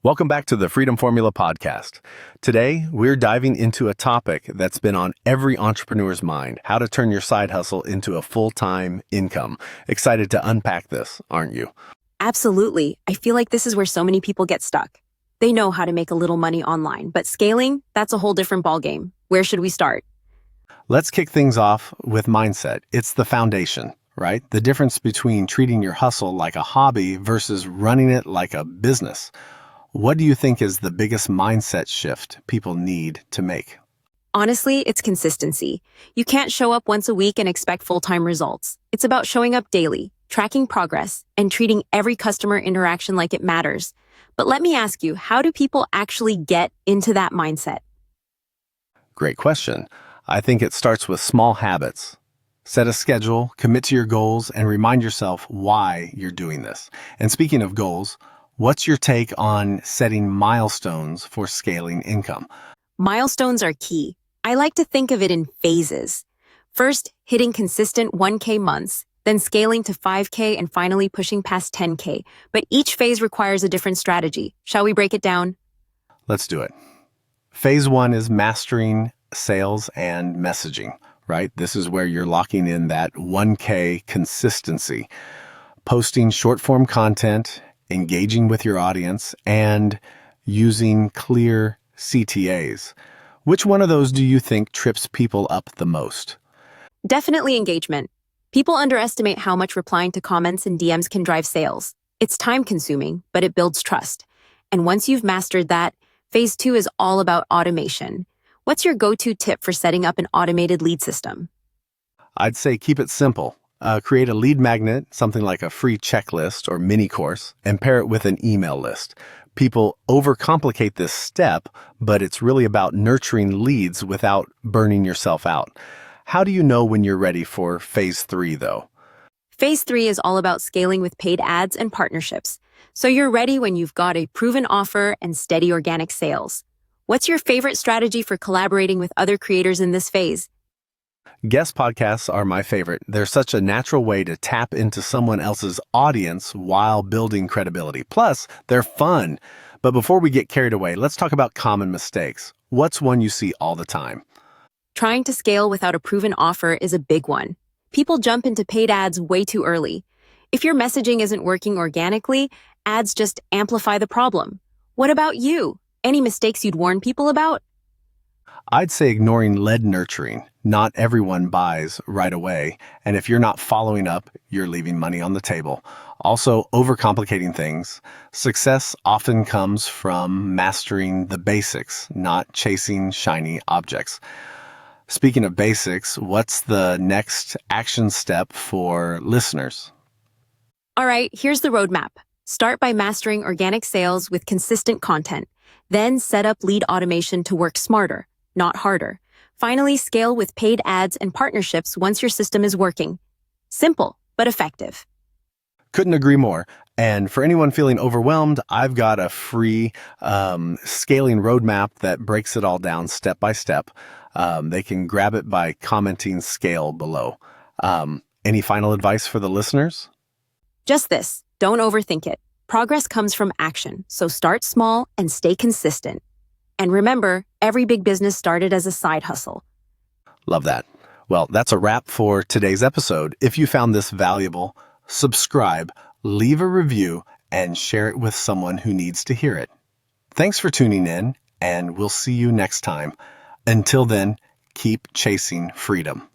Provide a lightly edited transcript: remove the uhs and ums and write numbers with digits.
Welcome back to the Freedom Formula podcast. Today, we're diving into a topic that's been on every entrepreneur's mind, how to turn your side hustle into a full-time income. Excited to unpack this, aren't you? Absolutely. I feel like this is where so many people get stuck. They know how to make a little money online, but scaling, that's a whole different ballgame. Where should we start? Let's kick things off with mindset. It's the foundation, right? The difference between treating your hustle like a hobby versus running it like a business. What do you think is the biggest mindset shift people need to make? Honestly, it's consistency. You can't show up once a week and expect full-time results. It's about showing up daily, tracking progress, and treating every customer interaction like it matters. But let me ask you, how do people actually get into that mindset? Great question. I think it starts with small habits. Set a schedule, commit to your goals, and remind yourself why you're doing this. And speaking of goals, what's your take on setting milestones for scaling income? Milestones are key. I like to think of it in phases. First, hitting consistent 1K months, then scaling to 5K and finally pushing past 10K. But each phase requires a different strategy. Shall we break it down? Let's do it. Phase 1 is mastering sales and messaging, right? This is where you're locking in that 1K consistency, posting short-form content, engaging with your audience, and using clear CTAs. Which one of those do you think trips people up the most? Definitely engagement. People underestimate how much replying to comments and DMs can drive sales. It's time-consuming, but it builds trust. And once you've mastered that, phase 2 is all about automation. What's your go-to tip for setting up an automated lead system? I'd say keep it simple. Create a lead magnet, something like a free checklist or mini course, and pair it with an email list. People overcomplicate this step, but it's really about nurturing leads without burning yourself out. How do you know when you're ready for phase 3, though? Phase 3 is all about scaling with paid ads and partnerships. So you're ready when you've got a proven offer and steady organic sales. What's your favorite strategy for collaborating with other creators in this phase? Guest podcasts are my favorite. They're such a natural way to tap into someone else's audience while building credibility. Plus, they're fun. But before we get carried away, let's talk about common mistakes. What's one you see all the time? Trying to scale without a proven offer is a big one. People jump into paid ads way too early. If your messaging isn't working organically, ads just amplify the problem. What about you? Any mistakes you'd warn people about? I'd say ignoring lead nurturing. Not everyone buys right away. And if you're not following up, you're leaving money on the table. Also, overcomplicating things. Success often comes from mastering the basics, not chasing shiny objects. Speaking of basics, what's the next action step for listeners? All right, here's the roadmap. Start by mastering organic sales with consistent content. Then set up lead automation to work smarter, not harder. Finally, scale with paid ads and partnerships once your system is working. Simple, but effective. Couldn't agree more. And for anyone feeling overwhelmed, I've got a free scaling roadmap that breaks it all down step by step. They can grab it by commenting scale below. Any final advice for the listeners? Just this, don't overthink it. Progress comes from action, so start small and stay consistent. And remember, every big business started as a side hustle. Love that. Well, that's a wrap for today's episode. If you found this valuable, subscribe, leave a review, and share it with someone who needs to hear it. Thanks for tuning in, and we'll see you next time. Until then, keep chasing freedom.